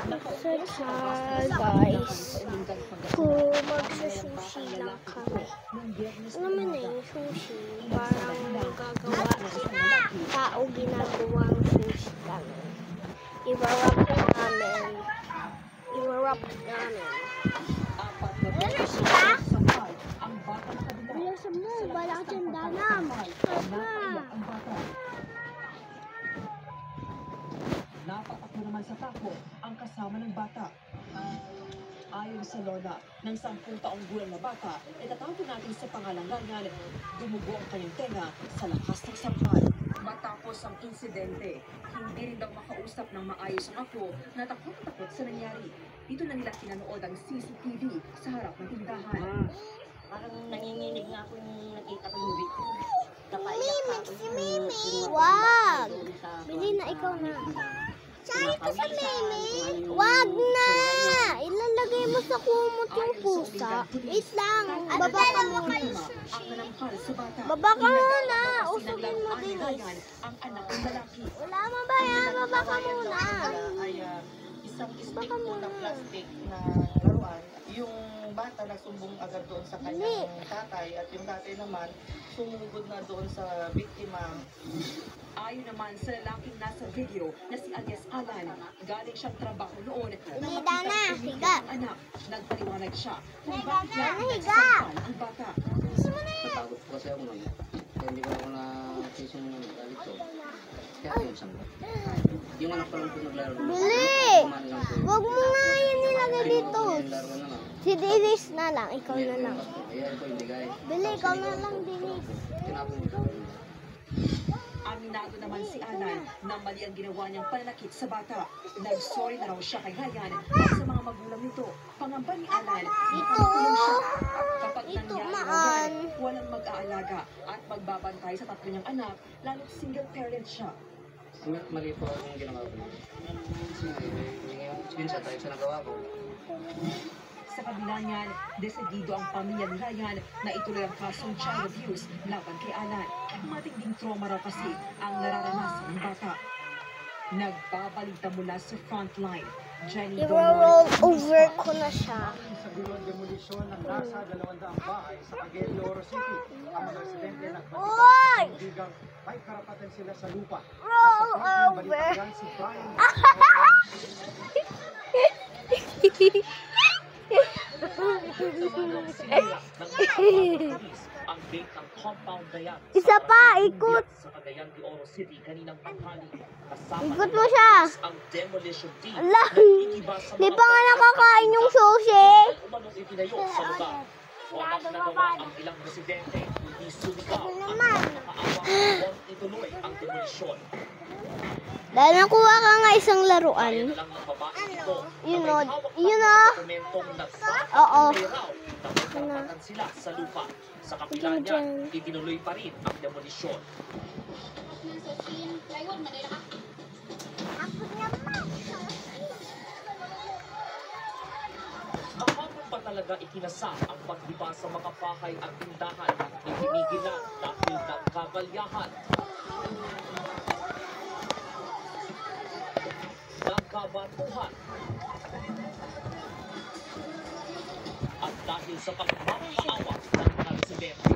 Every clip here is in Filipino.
Search guys, kung magsusushi lang kami. Ano naman na yung sushi? Parang magagawa tao ginagawang sushi kami. I-wrap namin. Ano na siya? Bilisan mo, wala ka dyan danam. Napatakbo naman sa tako ang kasama ng bata. Ayon sa lola ng 10 taong gulang na bata, itatago natin sa pangalanganan, dumugo ang kanyang tenga sa lakas ng sampal. Matapos ang insidente, hindi rin daw makausap ng maayos ang ako na takot sa nangyari. Dito na nila pinanood ang CCTV sa harap ng tindahan. Parang nanginginig nga ako yung nakita ko yung video. Si Mimi! Wag! Bili na ikaw na. Saan ito sa Mimi? Wag na! Ilalagay mo sa kumot yung pusa. Wait lang. Baba ka muna. Baba ka muna. Usugin mo din. Wala mo ba yan? Baba ka muna. Isang stick po na plastic na laruan. Yung bata nagsumbong agad doon sa kanyang tatay at yung tatay naman sumugod na doon sa biktima. Ayon naman sa lalaking nasa video na si alias Alan, galing siyang trabaho noon na Dana, higa. Anak, nagpaliwanag siya kung Dana, bakit niya higa. nagsasakal ang bata. Natagod po kasi ako nun. Kaya hindi ko ako na-face yung galit ko. Kaya yun sa mga. Yung anak ko lang po naglaro. Bili! Wag mo nga yan nilagay dito. Si Dennis na lang. Ikaw na lang. Ayan ko hindi guys. Bili, ikaw na lang, Dennis. Tinapon ko. Aminado naman si Alan na mali ang ginawa niyang pananakit sa bata. Nag-sorry na raw siya kay Ryan at sa mga magulang nito. Pangamba ni Alan, ipagkulong siya. Kapag nangyari yan, walang mag-aalaga at magbabantay sa 3 niyang anak, lalo't single parent siya. Mali po yung ginawa ko. Minsan tayo sa nagawa ko. Sa kabila niyan, desidido ang pamilya ni Ryan na ituloy ang kasong child abuse laban kay Alan. Matinding trauma raw kasi ang nararanasan ng bata. Nagbabalita mula sa frontline. Jenny I-roll over ko na siya. Sa gulong demolisyon ng nasa 200 bahay sa Cagayan de Oro City, ang mga residente nagbabalita may karapatan sila sa lupa. Roll over. Si Brian ang date ng compound na yan. Isa pa, ikot. Sa Cagayan de Oro City kaninang tanghali. Ikot mo siya. Ang demolition team. Ala, di pa nga nakakain yung sushi. Umanong itinayo sa lugar. Walang nagawa ang ilang residente, hindi sumigaw at nakaawa ituloy ang demolisyon. Dahil nakuha ka nga isang laruan. Yun o. Oo. Nagkakapatan sila sa lupa. Sa kapila niyan, itinuloy pa rin ang demolisyon. Kahapon pa talaga ikinasa ang pagdiba sa mga bahay at tindahan. Itinigil na dahil ng kabalyahan. Nagkabatuhan. At dahil sa pagmamaawa ng mga residente.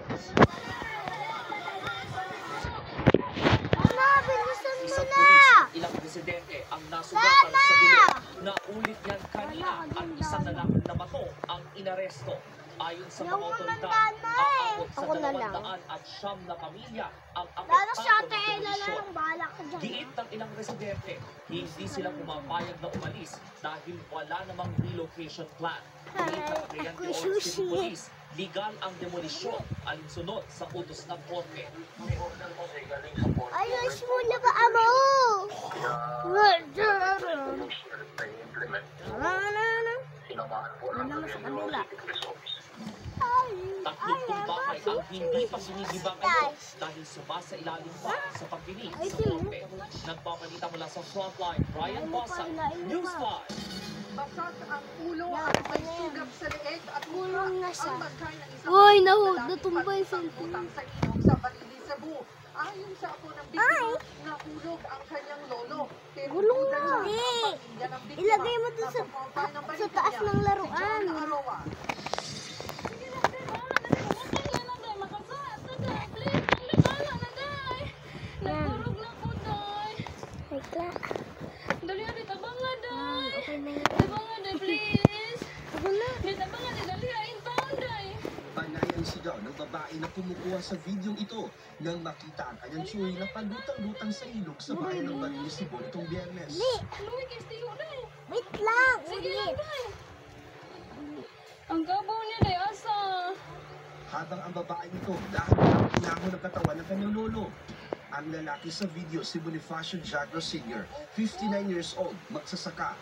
Isang pulis, ilang residente ang nasugatan sa gulo. Naulit yan kanina at isang lalaking na bato ang inaresto. Ayon sa mga otoridad, aabot sa 209 na pamilya ang apektado ng demolisyon. Giit ng ilang residente, hindi sila pumapayag na umalis dahil wala namang relocation plan. Giit ng Cagayan de Oro City Police, legal ang demolisyon alinsunod sa utos ng korte. May order po sa galing sa korte. Ayos mo na ba, amo? Tatlong bahay ang hindi pa sinigiba ngayon dahil sumasa ilalim pa sa pagdinig sa korte. Nagpamalita mula sa frontline, Brian Bosa, News 5. Basag ang ulo at may sugap sa leeg at ulo ang magkay ng isang Uy, natumba yung cellphone. sa ilong sa Balili Cebu. Ayon sa apo ng biktima, nahulog ang kanyang lolo. Pero Gulong duda na. niya ang pamilya ng biktima Ilagay mo dun na sa- suporta ng sa balikan taas niya, ng laruan. si John Aroa. Wait lang. Dali adi tabangan day. Okay na yun. Tabangan day please. Ako na. Di tabangan day dali ay taon day. Panay ang sigaw ng babae na kumukuha sa videong ito nang makita ang kanyang tsuhi na palutang-lutang sa ilog sa bayan ng Barilis Cebu nitong Biyernes. Li, Luwi kay stiyo day. wait lang. Sige Ulit. lang day. Ang gabaw niya day asa. Habang ang babae nito dahan-dahan pinahon ng katawan ng kanyang lolo. Ang lalaki sa video si Bonifacio Jagro Sr., 59 years old, magsasaka.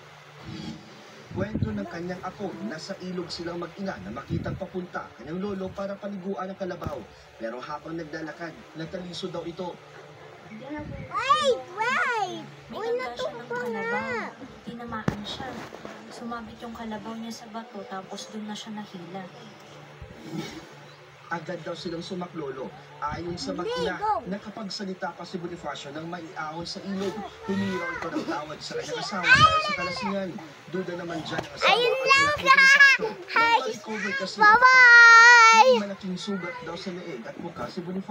Kwento ng kanyang apo, nasa ilog silang mag-ina na makitang papunta kanyang lolo para paliguan ng kalabaw. Pero habang naglalakad, nataliso daw ito. Wait, wait. Uy, Binangga siya ng natuto na. kalabaw. Tinamaan siya. Sumabit yung kalabaw niya sa bato, tapos doon na siya nahila. Agad daw silang sumaklolo. Ayon sa makina, nakapagsalita pa si Bonifacio nang maiahon sa ilog. Humiraw ito ng tawad sa kanyang asawa dahil sa kalasingan. Duda naman dyan ang asawa. Ayun at lang nakikita sa ito. Hi. Nang ma-recover kasi Bye-bye. malaking sugat daw sa leeg at mukha si Bonifacio.